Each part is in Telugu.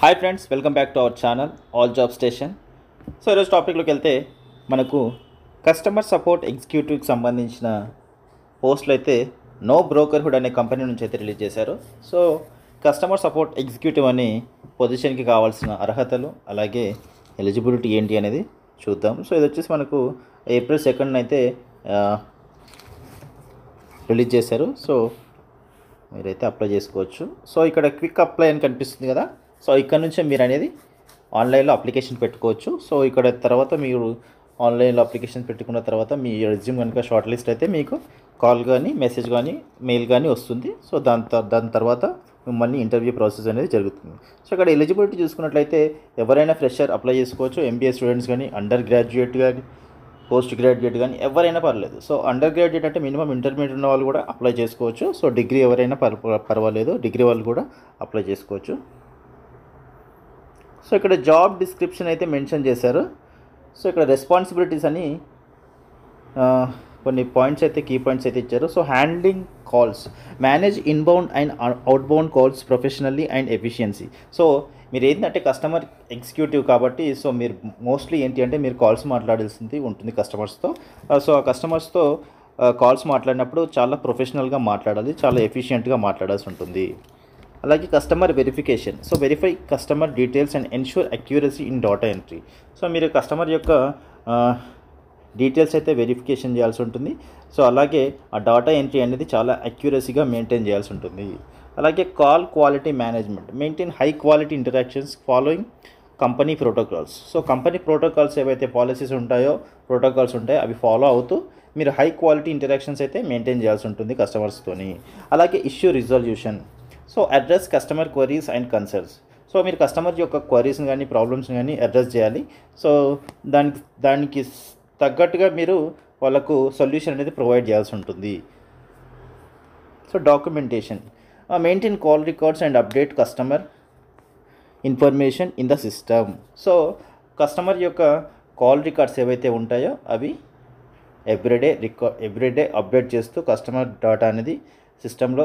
Hi friends, welcome back to our channel all job station. So ఈరోజు టాపిక్లోకి వెళ్తే మనకు కస్టమర్ సపోర్ట్ ఎగ్జిక్యూటివ్కి సంబంధించిన పోస్టులు అయితే నో బ్రోకర్హుడ్ అనే కంపెనీ నుంచి అయితే రిలీజ్ చేశారు. సో కస్టమర్ సపోర్ట్ ఎగ్జిక్యూటివ్ అనే పొజిషన్కి కావాల్సిన అర్హతలు అలాగే ఎలిజిబిలిటీ ఏంటి అనేది చూద్దాం. సో ఇది వచ్చేసి మనకు ఏప్రిల్ 2nd అయితే రిలీజ్ చేశారు. సో మీరైతే అప్లై చేసుకోవచ్చు. సో ఇక్కడ క్విక్ అప్లై అని కనిపిస్తుంది కదా. సో ఇక్కడ నుంచే మీరు అనేది ఆన్లైన్లో అప్లికేషన్ పెట్టుకోవచ్చు. సో ఇక్కడ తర్వాత మీరు ఆన్లైన్లో అప్లికేషన్ పెట్టుకున్న తర్వాత మీ రెజ్యూమ్ కనుక షార్ట్ లిస్ట్ అయితే మీకు కాల్ కానీ మెసేజ్ కానీ మెయిల్ కానీ వస్తుంది. సో దాని తర్వాత మిమ్మల్ని ఇంటర్వ్యూ ప్రాసెస్ అనేది జరుగుతుంది. సో ఇక్కడ ఎలిజిబిలిటీ చూసుకున్నట్లయితే ఎవరైనా ఫ్రెషర్ అప్లై చేసుకోవచ్చు. ఎంబీఏ స్టూడెంట్స్ కానీ అండర్ గ్రాడ్యుయేట్ కానీ పోస్ట్ గ్రాడ్యుయేట్ కానీ ఎవరైనా పర్లేదు. సో అండర్ గ్రాడ్యుయేట్ అంటే మినిమం ఇంటర్మీడియట్ ఉన్న వాళ్ళు కూడా అప్లై చేసుకోవచ్చు. సో డిగ్రీ ఎవరైనా పర్వాలేదు, డిగ్రీ వాళ్ళు కూడా అప్లై చేసుకోవచ్చు. సో ఇక్కడ జాబ్ డిస్క్రిప్షన్ అయితే మెన్షన్ చేశారు. సో ఇక్కడ రెస్పాన్సిబిలిటీస్ అని కొన్ని పాయింట్స్ అయితే కీ పాయింట్స్ అయితే ఇచ్చారు. So handling calls, manage inbound and outbound calls professionally and efficiency. So మీరు ఏంటంటే కస్టమర్ ఎగ్జిక్యూటివ్ కాబట్టి సో మీరు మోస్ట్లీ ఏంటి అంటే మీరు కాల్స్ మాట్లాడాల్సింది ఉంటుంది కస్టమర్స్తో. సో ఆ కస్టమర్స్తో కాల్స్ మాట్లాడినప్పుడు చాలా ప్రొఫెషనల్గా మాట్లాడాలి, చాలా ఎఫిషియెంట్గా మాట్లాడాల్సి ఉంటుంది. అలాగే customer verification, so verify customer details and ensure accuracy in data entry. So మీరు కస్టమర్ యొక్క డీటెయిల్స్ అయితే వెరిఫికేషన్ చేయాల్సి ఉంటుంది. సో అలాగే ఆ డాటా ఎంట్రీ అనేది చాలా అక్యూరసీగా మెయింటైన్ చేయాల్సి ఉంటుంది. అలాగే call quality management, maintain high quality interactions following company protocols. So company protocols ఏవైతే పాలసీస్ ఉంటాయో ప్రోటోకాల్స్ ఉంటాయో అవి ఫాలో అవుతూ మీరు హై క్వాలిటీ ఇంటరాక్షన్స్ అయితే మెయింటైన్ చేయాల్సి ఉంటుంది కస్టమర్స్తోని. అలాగే issue resolution, so address customer queries and concerns. So మీరు కస్టమర్ యొక్క క్వరీస్ని కానీ ప్రాబ్లమ్స్ని కానీ అడ్రస్ చేయాలి. సో దానికి తగ్గట్టుగా మీరు వాళ్ళకు సొల్యూషన్ అనేది ప్రొవైడ్ చేయాల్సి ఉంటుంది. So documentation, maintain call records and update customer information in the system. Customer యొక్క కాల్ రికార్డ్స్ ఏవైతే ఉంటాయో అవి ఎవ్రీడే అప్డేట్ చేస్తూ కస్టమర్ డేటా అనేది సిస్టంలో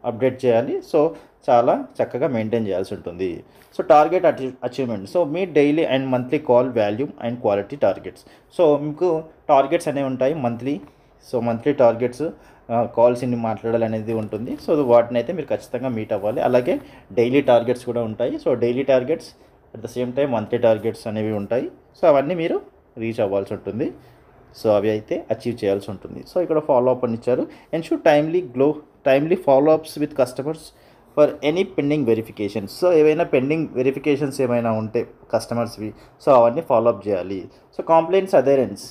అప్డేట్ చేయాలి. సో చాలా చక్కగా మెయింటైన్ చేయాల్సి ఉంటుంది. So target achievement, so me daily and monthly call volume and quality targets. So మీకు టార్గెట్స్ అనేవి ఉంటాయి monthly. So monthly targets calls ఇన్ని మాట్లాడాలి అనేది ఉంటుంది. సో వాటిని అయితే మీరు ఖచ్చితంగా మీట్ అవ్వాలి. అలాగే డైలీ టార్గెట్స్ కూడా ఉంటాయి. So daily targets at the same time monthly targets అనేవి ఉంటాయి. సో అవన్నీ మీరు రీచ్ అవ్వాల్సి ఉంటుంది. సో అవి అయితే అచీవ్ చేయాల్సి ఉంటుంది. సో ఇక్కడ ఫాలో అప్ అని ఇచ్చారు. Ensure timely follow ups with customers for any pending verifications. So ఏవైనా పెండింగ్ వెరిఫికేషన్స్ ఏమైనా ఉంటే కస్టమర్స్వి సో అవన్నీ ఫాలో అప్ చేయాలి. So complaints adherence,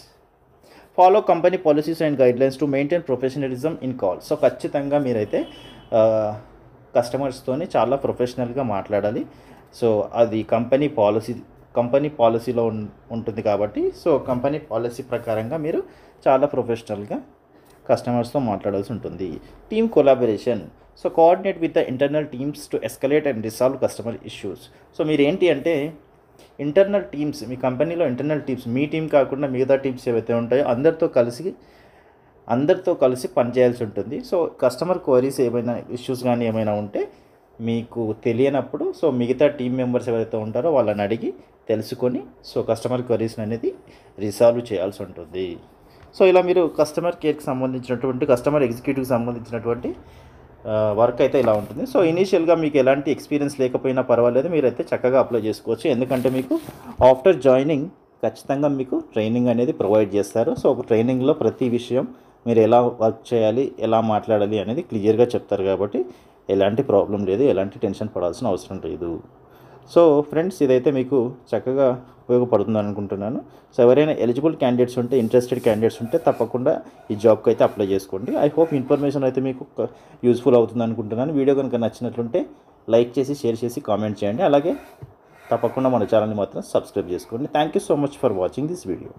follow company policies and guidelines to maintain professionalism in call. So ఖచ్చితంగా మీరైతే కస్టమర్స్తోని చాలా ప్రొఫెషనల్గా మాట్లాడాలి. సో అది కంపెనీ పాలసీలో ఉంటుంది కాబట్టి సో కంపెనీ పాలసీ ప్రకారంగా మీరు చాలా ప్రొఫెషనల్గా కస్టమర్స్తో మాట్లాడాల్సి ఉంటుంది. Team collaboration, so coordinate with the internal teams to escalate and resolve customer issues. So మీరు ఏంటి అంటే ఇంటర్నల్ టీమ్స్, మీ కంపెనీలో ఇంటర్నల్ టీమ్స్, మీ టీం కాకుండా మిగతా టీమ్స్ ఏవైతే ఉంటాయో అందరితో కలిసి పనిచేయాల్సి ఉంటుంది. సో కస్టమర్ క్వరీస్ ఏమైనా ఇష్యూస్ కానీ ఏమైనా ఉంటే మీకు తెలియనప్పుడు సో మిగతా టీం మెంబర్స్ ఎవరైతే ఉంటారో వాళ్ళని అడిగి తెలుసుకొని సో కస్టమర్ క్వరీస్ని అనేది రిసాల్వ్ చేయాల్సి ఉంటుంది. సో ఇలా మీరు కస్టమర్ కేర్కి సంబంధించినటువంటి కస్టమర్ ఎగ్జిక్యూటివ్కి సంబంధించినటువంటి వర్క్ అయితే ఇలా ఉంటుంది. సో ఇనీషియల్గా మీకు ఎలాంటి ఎక్స్పీరియన్స్ లేకపోయినా పర్వాలేదు, మీరైతే చక్కగా అప్లై చేసుకోవచ్చు. ఎందుకంటే మీకు ఆఫ్టర్ జాయినింగ్ ఖచ్చితంగా మీకు ట్రైనింగ్ అనేది ప్రొవైడ్ చేస్తారు. సో ట్రైనింగ్లో ప్రతి విషయం మీరు ఎలా వర్క్ చేయాలి, ఎలా మాట్లాడాలి అనేది క్లియర్గా చెప్తారు కాబట్టి ఎలాంటి ప్రాబ్లం లేదు, ఎలాంటి టెన్షన్ పడాల్సిన అవసరం లేదు. సో ఫ్రెండ్స్ ఇదైతే మీకు చక్కగా ఉపయోగపడుతుంది అనుకుంటున్నాను. సో ఎవరైనా ఎలిజిబుల్ క్యాండిడేట్స్ ఉంటే, ఇంట్రెస్టెడ్ క్యాండిడేట్స్ ఉంటే తప్పకుండా ఈ జాబ్కి అయితే అప్లై చేసుకోండి. ఐ హోప్ ఇన్ఫర్మేషన్ అయితే మీకు యూస్ఫుల్ అవుతుంది అనుకుంటున్నాను. వీడియో కనుక నచ్చినట్లుంటే లైక్ చేసి షేర్ చేసి కామెంట్ చేయండి. అలాగే తప్పకుండా మన ఛానల్ని మాత్రం సబ్స్క్రైబ్ చేసుకోండి. Thank you so much for watching this video.